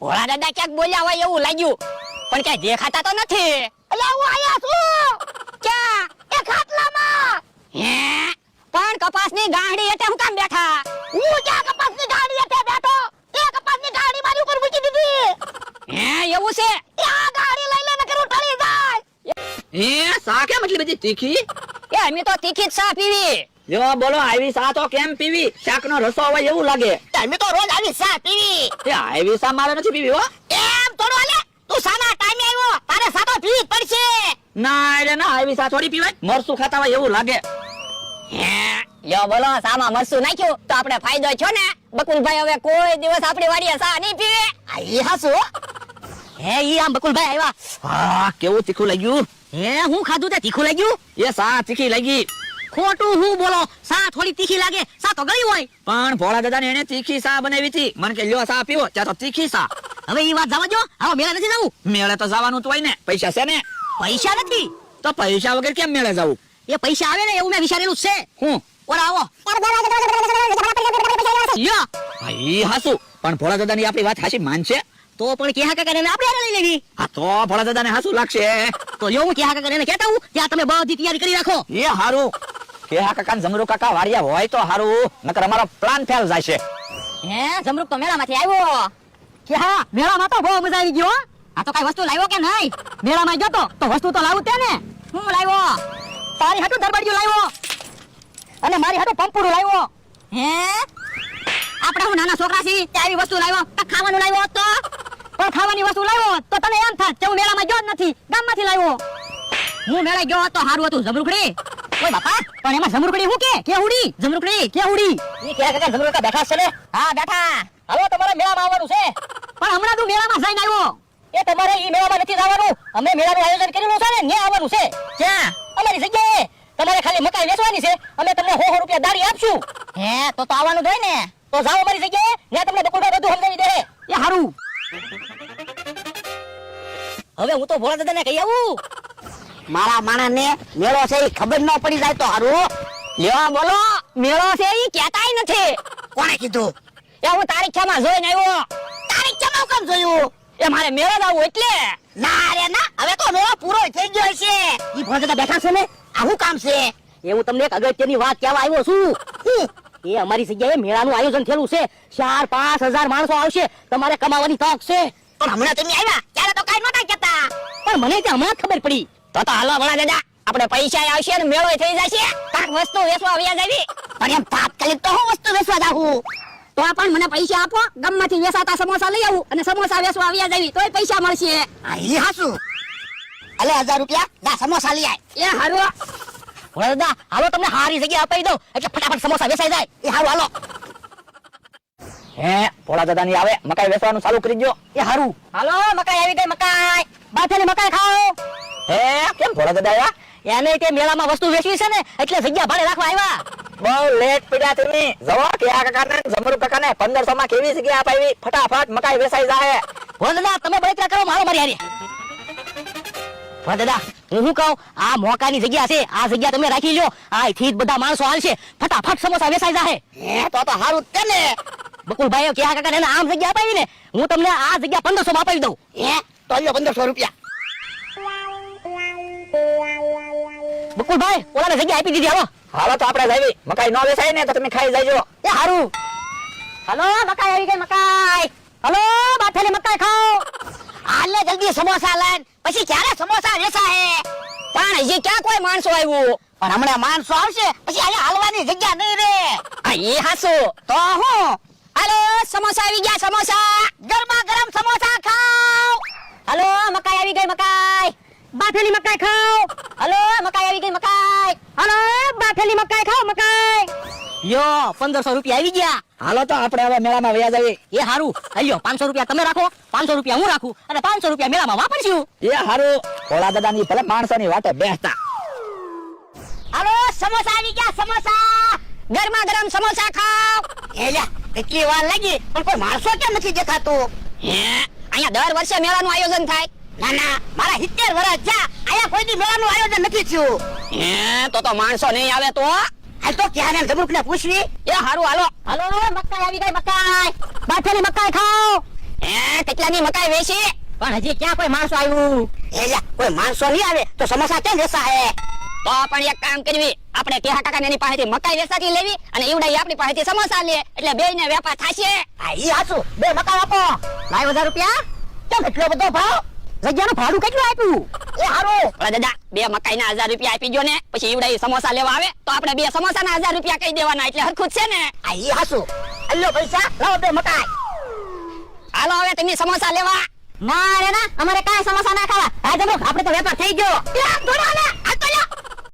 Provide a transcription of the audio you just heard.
ભોળા દાદા ક્યાંક બોલ્યા હોય એવું લાગ્યું, પણ ક્યાંય દેખાતા તો નથી. અલા હું આયા છું. ક્યાં? એ ખાટલામાં. હે? પણ કપાસની ગાંડી એટલે હું કામ બેઠા? હું ક્યાં કપાસની ગાડી હેઠે બેઠો? એ કપાસની ગાડી મારી ઉપર મૂકી દીધી. હે એવું છે? એ આ ગાડી લઈ લે નકર હું ઠરી જાય. સા કેમ એટલી બધી તીખી? એ અમે તો તીખી જ ચા પીવી. જો બોલો, આવી સા તો કેમ પીવી? શાકનો રસો હોય એવું લાગે. અમે તો રોજ આવી ચા પીવી. એ આવી સા મારે નથી પીવી હો. એમ થોડું હાલે. તું સાના ટાઈમે આવ્યો, તારે સા તો પીવી જ પડશે. ના એટલે ના, આવી સા થોડી પીવાય. મરસું ખાતા હોય એવું લાગે. હે? લ્યો બોલો, સામાં મરસું નાખ્યું તો આપણે ફાયદો છો ને. બકુલભાઈ હવે કોઈ દિવસ આપણી વાડીએ ચા નહીં પીવે. આ ઈ હાસુ. હે ઈ આમ બકુલભાઈ આવ્યા. હા, કેવું તીખું લાગ્યું? હે હું ખાધું તે તીખું લાગ્યું? એ સા તીખી લાગી. ખોટું હું બોલો, સા થોડી તીખી લાગે, સા તો ગળી હોય. પણ ભોળા દાદાને એને તીખી સા બનાવી હતી. મને કે લ્યો સા પીવો, ત્યાં તો તીખી સા. હવે ઈ વાત જવા દો, હવે મેળા નથી જવું. મેળે તો જવાનું તો હોય ને, પૈસા છે ને. પૈસા નથી. તો પૈસા વગર કેમ મેળે જવું? એ પૈસા આવે ને એવું મેં વિચારેલું છે. હું ઓરા આવો. લ્યો. ભાઈ હાસુ, પણ ભોળા દાદાની આપણી વાત હાસી માનશે? તો પણ કેહા કાકાને આપણે હારે લઈ લેવી. હા તો ભોળા દાદાને હાસુ લાગશે. તો લ્યો હું કેહા કાકાને કહેતા હું, ત્યાં તમે બધી તૈયારી કરી રાખો. એ હારું કે હા કાકા જમરૂ કાકા વાડિયા હોય તો હારું, નકર અમારો પ્લાન ફેલ જાય છે. હે જમરૂક તો મેળામાંથી આવ્યો. કે હા મેળામાં તો બહુ મજા આવી ગયો હો. આ તો કઈ વસ્તુ લાવ્યો કે નહીં? મેળામાં ગયો તો વસ્તુ તો લાવું તે ને. હું લાવ્યો? તારી હાટુ દરબાડિયું લાવ્યો અને મારી હાટુ પંપુડું લાવ્યો. હે આપણે હું નાના છોકરા છીએ તે આવી વસ્તુ લાવ્યો? ખાવાનું લાવ્યો તો પણ ખાવાની વસ્તુ લાવ્યો તો તને એમ થાત કે હું મેળામાં ગયો જ નથી, ગામમાંથી લાવ્યો. હું મેળા ગયો તો હારું હતું જમરૂકડી. ઓય બાપા, પણ એમાં જમરૂકડી હું કે ઉડી? જમરૂકડી કે ઉડી? ઈ કે કાકા જમરૂકા બેઠા છે ને? હા બેઠા. હાલો તમારે મેળામાં આવવાનું છે. પણ હમણાં તું મેળામાં જઈને આવ્યો. એ તમારે ઈ મેળામાં નથી જવાનું. અમે મેળાનું આયોજન કરેલું છે ને, ત્યાં આવવાનું છે. ક્યાં? અમારી જગ્યાએ. તમારે ખાલી મકાઈ વેચવાની છે, અમે તમને 100 રૂપિયા દાડી આપશું. હે તો આવવાનું જ હોય ને. તો જાઓ અમારી જગ્યાએ, ત્યાં તમને બકુલભાઈ બધું સમજાવી દે. એ હારું. હવે હું તો ભોળા દાદાને કહી આવું. મારા માણસને મેળો છે ઈ ખબર ન પડી જાય તો હારું. લ્યો બોલો, મેળો છે ઈ કહેતાય નથી. કોણે કીધું? એ હું તારીખમાં જોઈને આવ્યો. તારીખ ચમાવ કેમ જોયું? એ મારે મેળો જવું એટલે. ના રે ના, હવે તો મેળો પૂરો થઈ ગયો છે. ઈ ભોળા બેઠા છે ને, આ શું કામ છે? એ હું તમને એક અગત્યની વાત કહેવા આવ્યો છું. એ અમારી જગ્યાએ મેળાનું આયોજન થયેલું છે. 4-5 હજાર માણસો આવશે, તમારે કમાવાની તક છે. પણ હમણાં તમે આવ્યા ત્યારે તો કાઈ નહોતા કહેતા. પણ મને તે હમણાં જ ખબર પડી. તો હાલો ભણા દાદા, આપણે પૈસા આવશે ને મેળો થઈ જશે. કાંક વસ્તુ વેચવા વ્યાજ આવી. પણ એમ તાત્કાલિક તો હું વસ્તુ વેચવા જાઉં. તો પણ મને પૈસા આપો, ગામમાંથી વેચાતા સમોસા લઈ આવું અને સમોસા વેચવા વ્યાજ આવી તોય પૈસા મળશે. આ ઈ હાસુ. અલે 1000 રૂપિયા દા સમોસા લઈ આય. એ હારું. ભણા દાદા, હાલો તમને હારી જગ્યા અપાઈ દઉં એટલે ફટાફટ સમોસા વેચાઈ જાય. એ હારું હાલો. હે ભોળા દાદાની આવે, મકાઈ વેચવાનું ચાલુ કરી દો. એ હારું. હાલો મકાઈ આવી ગઈ, મકાઈ. બાથેલી મકાઈ ખાઓ. હે કેમ ભોળા દાદા આવ્યા? એને તે મેળામાં વસ્તુ વેચવી છે ને એટલે જગ્યા ભાડે રાખવા આવ્યા. બહુ લેટ પડ્યા તમે. જવા કે આ કાકાને જમરૂ કાકાને 1500 માં કેવી જગ્યા અપાવી, ફટાફટ મકાઈ વેચાઈ જાય. ભોળા દાદા તમે બળતરા કરો, મારો મારી હારી. ભોળા દાદા હું શું કહું, આ મોકાની જગ્યા છે, આ જગ્યા તમે રાખી લો. અહીંથી જ બધા માણસો આવશે, ફટાફટ સમોસા વેચાઈ જાય. હે તો હારું જ ને. બકુલભાઈ કે આ કાકાને આમ જગ્યા અપાવી ને, હું તમને આ જગ્યા 1500 માં અપાવી દઉં. હે તો લ્યો 1500 રૂપિયા. બકુલભાઈ ઓલાને જગ્યા આપી દીધી. હાલો હાલો તો આપણે જાવી. મકાઈ ન વેચાય ને તો તમે ખાઈ જાજો. એ હારું. હાલો મકાઈ આવી ગઈ, મકાઈ. હાલો બાથેલી મકાઈ ખાઓ. હાલે જલ્દી સમોસા લઈને, પછી ક્યારે સમોસા વેચાય? પણ હજી ક્યાં કોઈ માણસો આવ્યું? પણ હમણાં માણસો આવશે પછી અહીંયા હાલવાની જગ્યા નહીં રે. આ એ હાસુ. તો હું હાલો સમોસા આવી ગયા, સમોસા. ગરમા ગરમ સમોસા ખાઓ. હાલો મકાઈ આવી ગઈ, મકાઈ. બાફેલી મકાઈ ખાઓ. હાલો મકાઈ આવી ગઈ, મકાઈ. હાલો બાફેલી મકાઈ ખાઓ, મકાઈ. લ્યો 1500 રૂપિયા આવી ગયા. હાલો તો આપણે હવે મેળામાં વ્યાજ આવી. એ હારું. લ્યો 500 રૂપિયા તમે રાખો, 500 રૂપિયા હું રાખું અને 500 રૂપિયા મેળામાં વાપરશું. એ હારું. ભોળા દાદાની ભલે માણસોની વાટે બેસતા. હાલો સમોસા આવી ગયા, સમોસા. ગરમા ગરમ સમોસા ખાઓ. એલા કેટલી વાર લાગી પણ કોઈ માણસો કેમ નથી દેખાતું? હે અહીંયા દર વર્ષે મેળાનું આયોજન થાય. ના ના, મારા 70 વર્ષ થયા અહીંયા કોઈ દી મેળાનું આયોજન નથી થયું. હે તો માણસો નહીં આવે તો? હાલ તો ક્યારે જમરૂકને પૂછવી. એ હારું હાલો. હાલો મકાઈ આવી ગઈ, મકાઈ. બાફેલી મકાઈ ખાઓ. કેટલાની મકાઈ વેચી? પણ હજી ક્યાં કોઈ માણસો આવ્યું? એલા કોઈ માણસો નહીં આવે તો સમોસા કેમ વેચા હે? તો પણ એક કામ કરવી, આપણે કેહા કાકાને એની પાસેથી મકાઈ વેચાતી લેવી અને ઈવડાઈ આપણી પાસેથી સમોસા લે, એટલે બેયને વેપાર થાશે. આ ઈ હાચું. બે મકાઈ આપો. લાય 1000 રૂપિયા. કેમ એટલો બધો ભાવ? જગ્યાનું ભાડું કેટલું આપ્યું? એ હારું. અરે દાદા, બે મકાઈના 1000 રૂપિયા આપી જો ને, પછી ઈવડાઈ સમોસા લેવા આવે તો આપણે બે સમોસાના 1000 રૂપિયા કહી દેવાના, એટલે હરખું જ છે ને. આ ઈ હાચું. અલ્લો પૈસા લાવો બે મકાઈ. હાલો હવે તમે સમોસા લેવા. ના રે ના, અમારે કાંઈ સમોસા ના ખાવા. આ જમો, આપણે તો વેપાર થઈ ગયો. યા, દોડો ને.